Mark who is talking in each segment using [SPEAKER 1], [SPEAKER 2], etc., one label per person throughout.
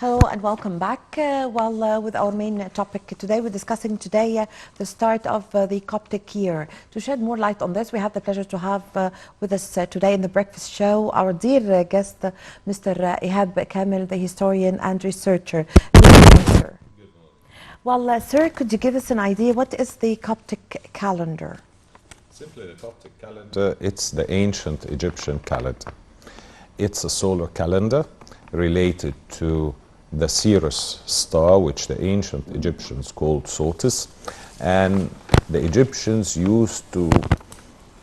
[SPEAKER 1] Hello and welcome back. With our main topic today, we're discussing today the start of the Coptic year. To shed more light on this, we have the pleasure to have with us today in the breakfast show our dear guest, Mr. Ihab Kamel, the historian and researcher. Good morning, sir. Good morning. Well, sir, could you give us an idea, what is the Coptic calendar?
[SPEAKER 2] Simply the Coptic calendar, it's the ancient Egyptian calendar. It's a solar calendar related to the Sirius star, which the ancient Egyptians called Sotis. And the Egyptians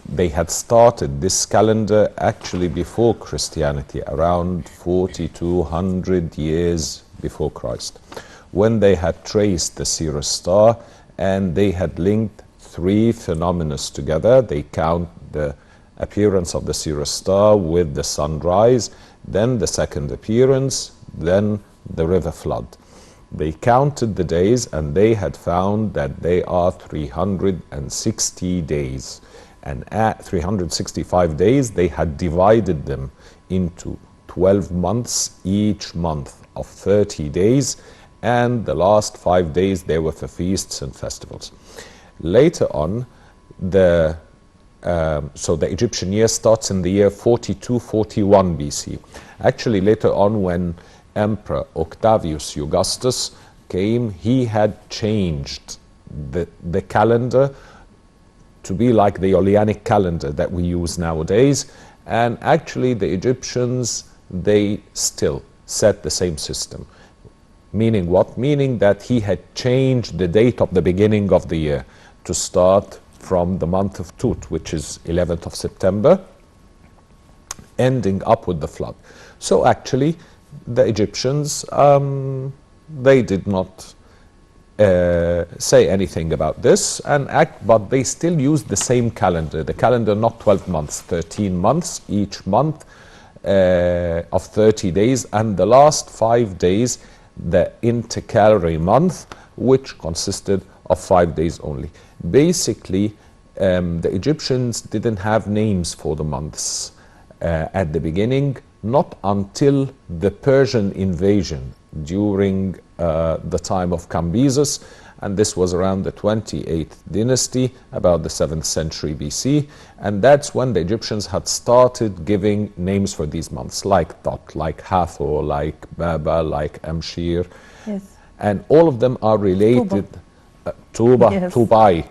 [SPEAKER 2] they had started this calendar actually before Christianity, around 4,200 years before Christ, when they had traced the Sirius star and they had linked three phenomena together. They count the appearance of the Sirius star with the sunrise, then the second appearance, then the river flood. They counted the days and they had found that they are 360 days. And at 365 days, they had divided them into 12 months, each month of 30 days. And the last 5 days, they were for feasts and festivals. Later on, so the Egyptian year starts in the year 4241 BC. Actually, later on, when Emperor Octavius Augustus came, he had changed the calendar to be like the Ionic calendar that we use nowadays. And actually, the Egyptians, they still set the same system. Meaning what? Meaning that he had changed the date of the beginning of the year to start from the month of Tut, which is 11th of September, ending up with the flood. So actually, the Egyptians, they did not say anything about this, but they still used the same calendar. The calendar, not 12 months, 13 months, each month of 30 days, and the last 5 days, the intercalary month, which consisted of 5 days only. Basically, the Egyptians didn't have names for the months at the beginning, not until the Persian invasion during the time of Cambyses, and this was around the 28th dynasty, about the 7th century BC, and that's when the Egyptians had started giving names for these months, like Tot, like Hathor, like Baba, like Amshir, yes. And all of them are related. Tuba, yes. Tubai.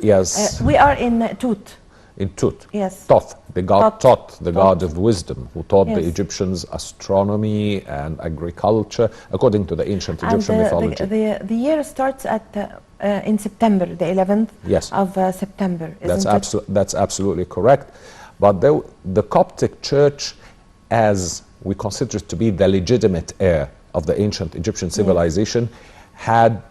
[SPEAKER 2] Yes.
[SPEAKER 1] We are in Tut.
[SPEAKER 2] In Tut.
[SPEAKER 1] Yes.
[SPEAKER 2] Thoth, the god Thoth, the god of wisdom, who taught the Egyptians astronomy and agriculture, according to the ancient Egyptian mythology.
[SPEAKER 1] The year starts at in September, the 11th of September.
[SPEAKER 2] That's absolutely correct. But the Coptic Church, as we consider it to be the legitimate heir of the ancient Egyptian civilization, had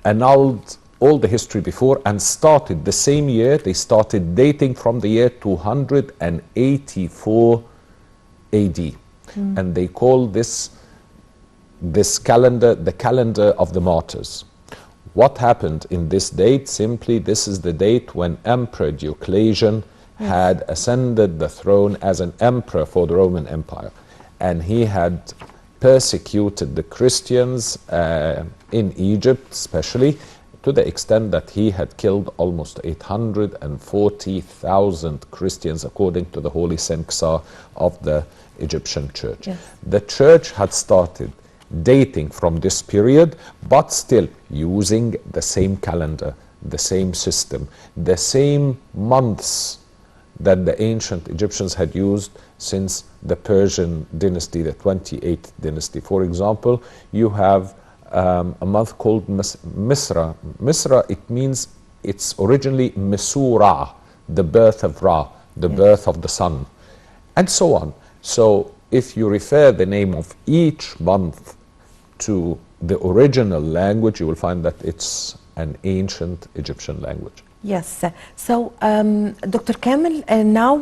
[SPEAKER 2] annulled all the history before and started the same year. They started dating from the year 284 AD. And they call this calendar the calendar of the martyrs. What happened in this date? Simply, this is the date when Emperor Diocletian had ascended the throne as an emperor for the Roman Empire. And he had persecuted the Christians in Egypt especially, to the extent that he had killed almost 840,000 Christians, according to the Holy Sanksar of the Egyptian church. Yes. The church had started dating from this period, but still using the same calendar, the same system, the same months that the ancient Egyptians had used since the Persian dynasty, the 28th dynasty. For example, you have a month called Misra. Misra, it's originally Mesura, the birth of Ra, the birth of the sun, and so on. So if you refer the name of each month to the original language, you will find that it's an ancient Egyptian language.
[SPEAKER 1] Yes. So, Dr. Kamel, now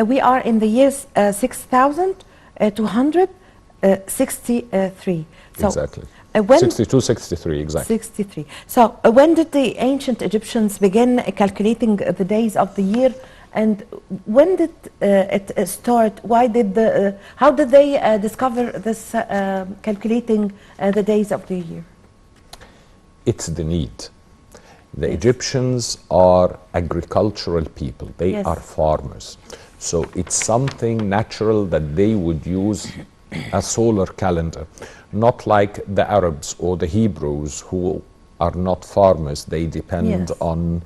[SPEAKER 1] we are in the year 6,263. So,
[SPEAKER 2] exactly. 62, 63, exactly.
[SPEAKER 1] 63. So, when did the ancient Egyptians begin calculating the days of the year And when did it start? Why did how did they discover this calculating the days of the year?
[SPEAKER 2] It's the need. The Egyptians are agricultural people. They are farmers. So it's something natural that they would use a solar calendar. Not like the Arabs or the Hebrews who are not farmers. They depend on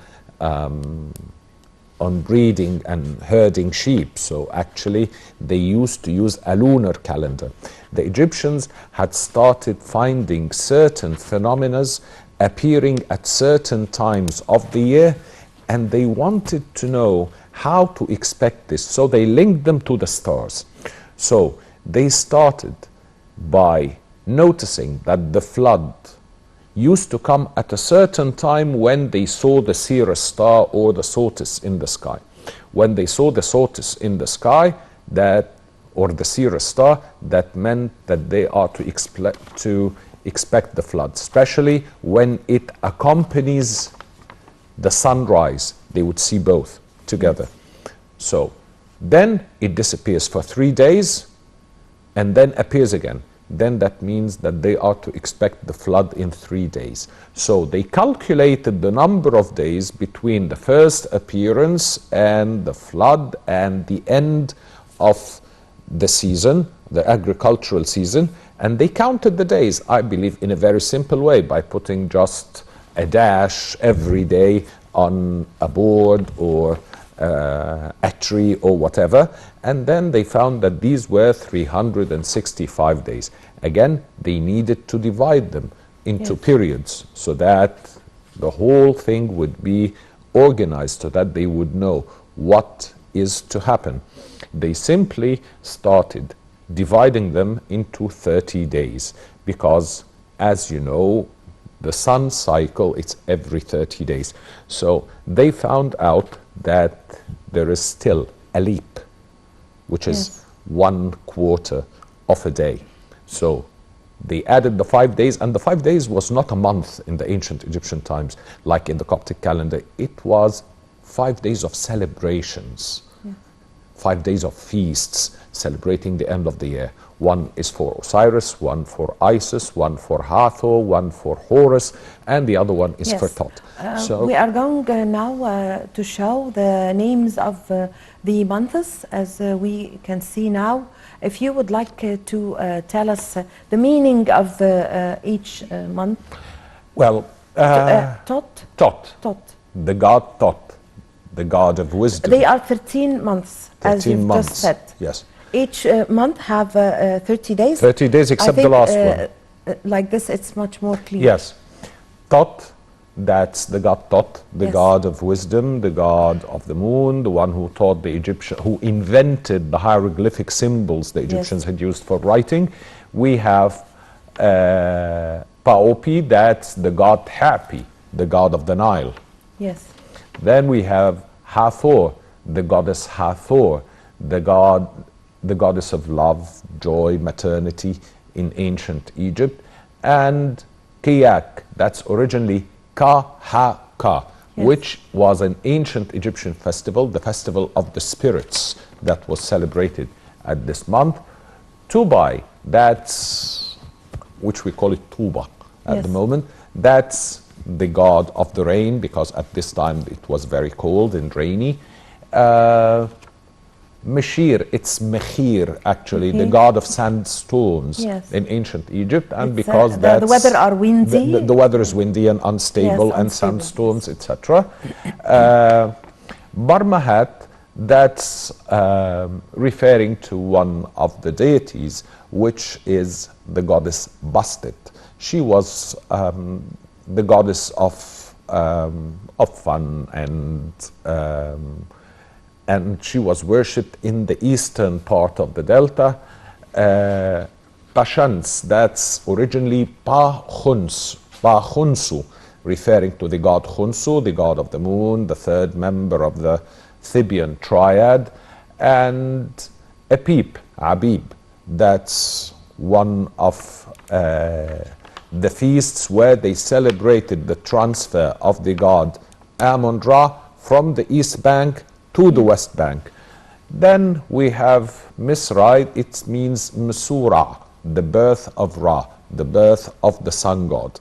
[SPEAKER 2] breeding and herding sheep. So actually they used to use a lunar calendar. The Egyptians had started finding certain phenomena appearing at certain times of the year, and they wanted to know how to expect this. So they linked them to the stars. So they started by noticing that the flood used to come at a certain time when they saw the Sirius star or the Sotis in the sky. When they saw the Sotis in the sky, or the Sirius star, that meant that they are to expect the flood, especially when it accompanies the sunrise. They would see both together. So then it disappears for 3 days and then appears again. Then that means that they are to expect the flood in 3 days. So they calculated the number of days between the first appearance and the flood and the end of the season, the agricultural season, and they counted the days, I believe, in a very simple way by putting just a dash every day on a board or a tree or whatever, and then they found that these were 365 days. Again, they needed to divide them into periods so that the whole thing would be organized, so that they would know what is to happen. They simply started dividing them into 30 days because, as you know, the sun cycle, it's every 30 days. So they found out that there is still a leap, which is 1/4 of a day. So they added the 5 days, and the 5 days was not a month in the ancient Egyptian times, like in the Coptic calendar. It was 5 days of celebrations, 5 days of feasts, celebrating the end of the year. One is for Osiris, one for Isis, one for Hathor, one for Horus, and the other one is for Tot.
[SPEAKER 1] So we are going now to show the names of the months, as we can see now. If you would like to tell us the meaning of each month.
[SPEAKER 2] Well,
[SPEAKER 1] Tot?
[SPEAKER 2] Tot.
[SPEAKER 1] Tot.
[SPEAKER 2] The god Tot, the god of wisdom.
[SPEAKER 1] They are 13 months,
[SPEAKER 2] 13
[SPEAKER 1] as you've
[SPEAKER 2] months.
[SPEAKER 1] just said.
[SPEAKER 2] Yes.
[SPEAKER 1] Each month have 30 days.
[SPEAKER 2] 30 days except the last one.
[SPEAKER 1] Like this, it's much more clear.
[SPEAKER 2] Yes. Tot, that's the god Tot, the god of wisdom, the god of the moon, the one who taught the Egyptians, who invented the hieroglyphic symbols the Egyptians had used for writing. We have Paopi, that's the god Hapi, the god of the Nile.
[SPEAKER 1] Yes.
[SPEAKER 2] Then we have Hathor, the goddess Hathor, the goddess of love, joy, maternity in ancient Egypt, and Kiyak, that's originally Ka-Ha-Ka, which was an ancient Egyptian festival, the festival of the spirits that was celebrated at this month. Tubai, that's, which we call it Tuba at the moment, that's the god of the rain, because at this time it was very cold and rainy. Meshir, it's Mechir actually, the god of sandstorms in ancient Egypt, and because
[SPEAKER 1] the weather are windy.
[SPEAKER 2] The weather is windy and unstable, and sandstorms, etc. Barmahat, that's referring to one of the deities, which is the goddess Bastet. She was the goddess of fun, and she was worshipped in the eastern part of the delta. Tashans, that's originally Pa-Khunsu, referring to the god Khunsu, the god of the moon, the third member of the Theban triad, and Abib, that's one of the feasts where they celebrated the transfer of the god Amon-Ra from the east bank to the West Bank. Then we have Misra, it means Mesura, the birth of Ra, the birth of the sun god.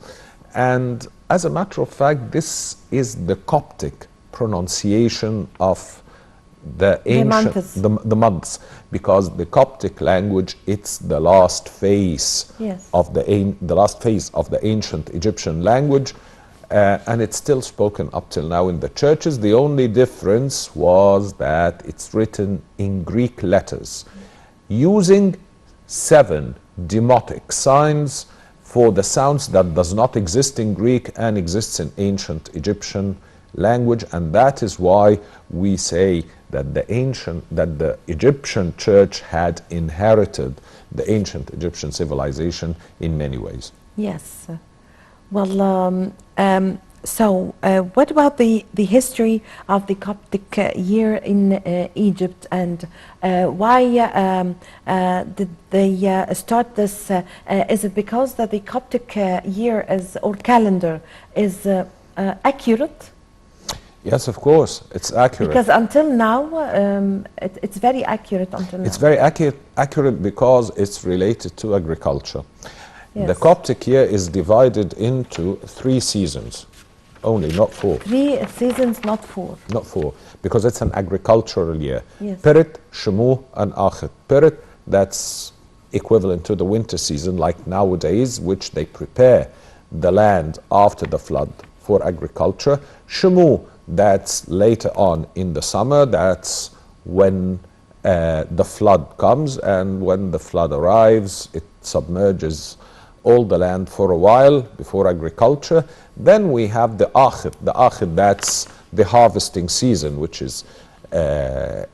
[SPEAKER 2] And as a matter of fact, this is the Coptic pronunciation of the ancient, the months, because the Coptic language, it's the last phase of the last phase of the ancient Egyptian language, and it's still spoken up till now in the churches. The only difference was that it's written in Greek letters, using 7 demotic signs for the sounds that does not exist in Greek and exists in ancient Egyptian language, and that is why we say that the Egyptian church had inherited the ancient Egyptian civilization in many ways.
[SPEAKER 1] Yes. Well, so what about the history of the Coptic year in Egypt, and why did they start this? Is it because that the Coptic year is, or calendar is accurate?
[SPEAKER 2] Yes, of course, it's accurate.
[SPEAKER 1] Because until now, it's very accurate until now.
[SPEAKER 2] It's very accurate because it's related to agriculture.
[SPEAKER 1] Yes.
[SPEAKER 2] The Coptic year is divided into 3 seasons, only, not 4.
[SPEAKER 1] 3 seasons, not 4.
[SPEAKER 2] Not 4, because it's an agricultural year.
[SPEAKER 1] Yes.
[SPEAKER 2] Pirit, Shemu, and Achit. Pirit, that's equivalent to the winter season, like nowadays, which they prepare the land after the flood for agriculture. Shemu, that's later on in the summer, that's when the flood comes, and when the flood arrives, it submerges all the land for a while before agriculture. Then we have the Achit. The Achit, that's the harvesting season, which is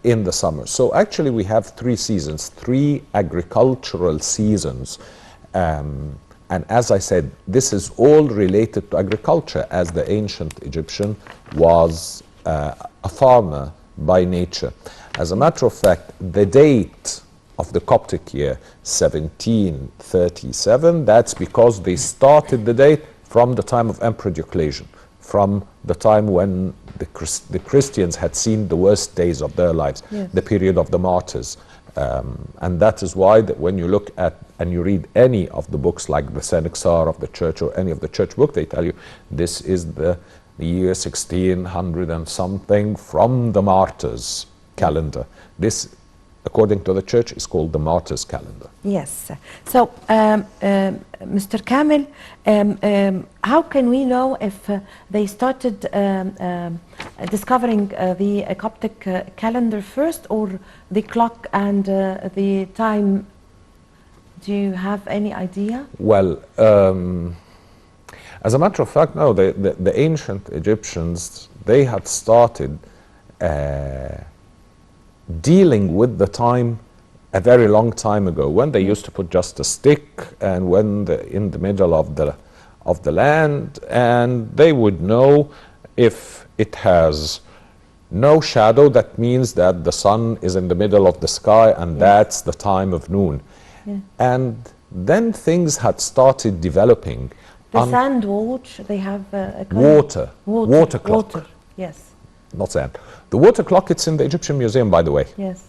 [SPEAKER 2] in the summer. So actually we have 3 seasons, 3 agricultural seasons. And as I said, this is all related to agriculture, as the ancient Egyptian was a farmer by nature. As a matter of fact, the date of the Coptic year, 1737, that's because they started the date from the time of Emperor Diocletian, from the time when the Christians had seen the worst days of their lives, the period of the martyrs. And that is why that when you look at and you read any of the books like the Senexar of the church or any of the church book, they tell you this is the year 1600 and something from the martyrs calendar. This, according to the church, is called the martyrs calendar.
[SPEAKER 1] Yes. So, Mr. Kamel, how can we know if they started discovering the Coptic calendar first, or the clock and the time? Do you have any idea?
[SPEAKER 2] Well, as a matter of fact, no. The ancient Egyptians, they had started dealing with the time a very long time ago, when they used to put just a stick and when in the middle of the land, and they would know if it has no shadow, that means that the sun is in the middle of the sky, and that's the time of noon. And then things had started developing.
[SPEAKER 1] The sand watch, they have a
[SPEAKER 2] water clock.
[SPEAKER 1] Water, yes.
[SPEAKER 2] Not sand. The water clock, it's in the Egyptian Museum, by the way.
[SPEAKER 1] Yes.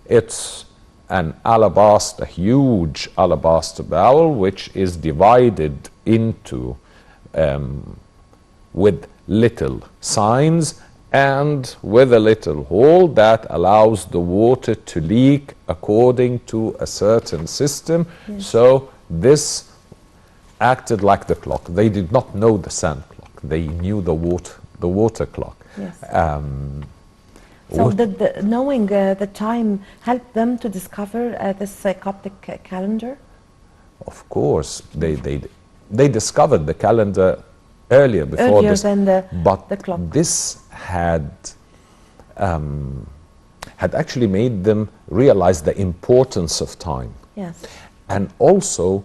[SPEAKER 2] It's an alabaster, a huge alabaster bowl, which is divided into with little signs and with a little hole that allows the water to leak according to a certain system. So this acted like the clock. They did not know the sand clock. They knew the water clock.
[SPEAKER 1] Yes. So did knowing the time help them to discover this Coptic calendar?
[SPEAKER 2] Of course, they discovered the calendar earlier before this,
[SPEAKER 1] than the clock.
[SPEAKER 2] This had actually made them realize the importance of time.
[SPEAKER 1] Yes.
[SPEAKER 2] And also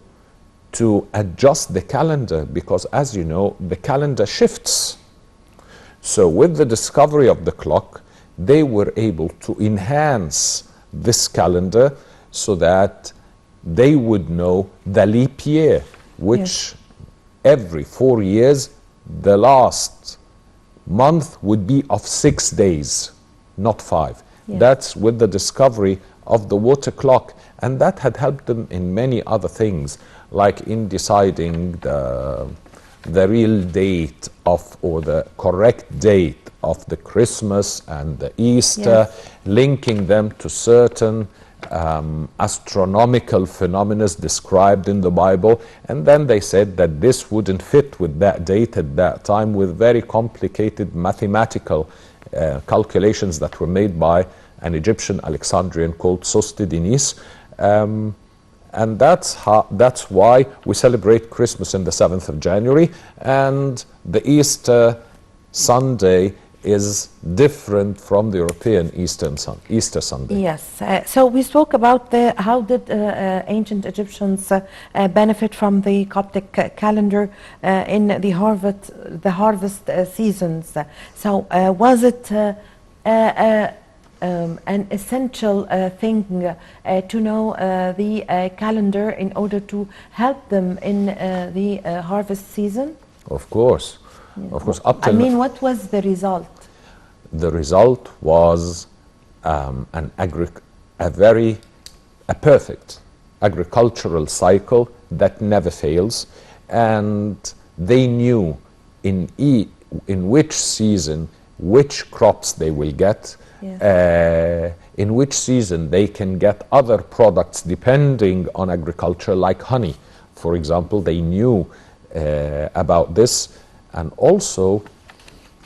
[SPEAKER 2] to adjust the calendar, because as you know, the calendar shifts. So with the discovery of the clock, they were able to enhance this calendar so that they would know the leap year, which every 4 years, the last month would be of 6 days, not 5.
[SPEAKER 1] Yes.
[SPEAKER 2] That's with the discovery of the water clock, and that had helped them in many other things, like in deciding the real date of, or the correct date of the Christmas and the Easter,
[SPEAKER 1] Yes.
[SPEAKER 2] linking them to certain astronomical phenomena described in the Bible. And then they said that this wouldn't fit with that date at that time, with very complicated mathematical calculations that were made by an Egyptian Alexandrian called Sosthenes. And that's why we celebrate Christmas on the 7th of January, and the Easter Sunday is different from the European Easter Sunday.
[SPEAKER 1] Yes. So we spoke about how did ancient Egyptians benefit from the Coptic calendar in the harvest seasons. So was it an essential thing to know the calendar in order to help them in the harvest season?
[SPEAKER 2] Of course.
[SPEAKER 1] Yeah.
[SPEAKER 2] Of course. Up
[SPEAKER 1] I
[SPEAKER 2] till
[SPEAKER 1] mean, what was the result?
[SPEAKER 2] the result was a perfect agricultural cycle that never fails, and they knew in which season which crops they will get. Yes. In which season they can get other products depending on agriculture, like honey, for example. They knew about this, and also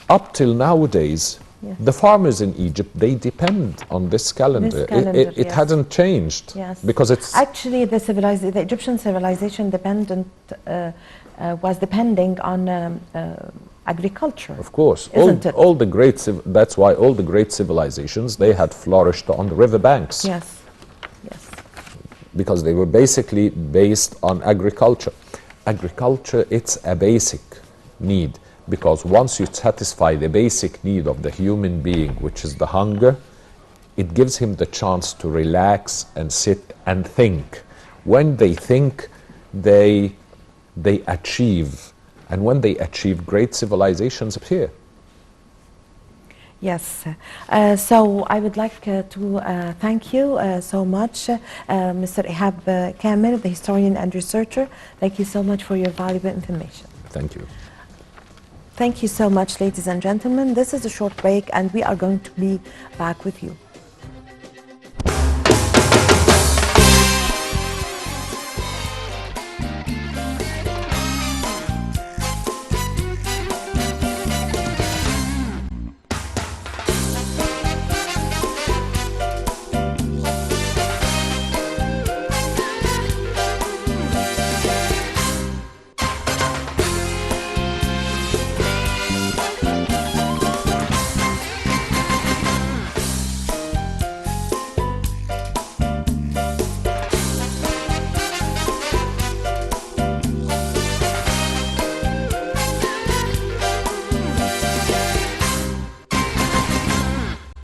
[SPEAKER 2] up till nowadays, yes, the farmers in Egypt, they depend on this calendar. It yes, hasn't changed.
[SPEAKER 1] Yes.
[SPEAKER 2] Because it's
[SPEAKER 1] actually the Egyptian civilization was depending on agriculture.
[SPEAKER 2] Of course,
[SPEAKER 1] all
[SPEAKER 2] the great that's why all the great civilizations, they had flourished on the river banks.
[SPEAKER 1] Yes, yes.
[SPEAKER 2] Because they were basically based on agriculture. Agriculture, it's a basic need, because once you satisfy the basic need of the human being, which is the hunger, it gives him the chance to relax and sit and think. When they think, they achieve. And when they achieve, great civilizations appear.
[SPEAKER 1] Yes. So I would like to thank you so much, Mr. Ihab Kamel, the historian and researcher. Thank you so much for your valuable information.
[SPEAKER 2] Thank you.
[SPEAKER 1] Thank you so much, ladies and gentlemen. This is a short break, and we are going to be back with you.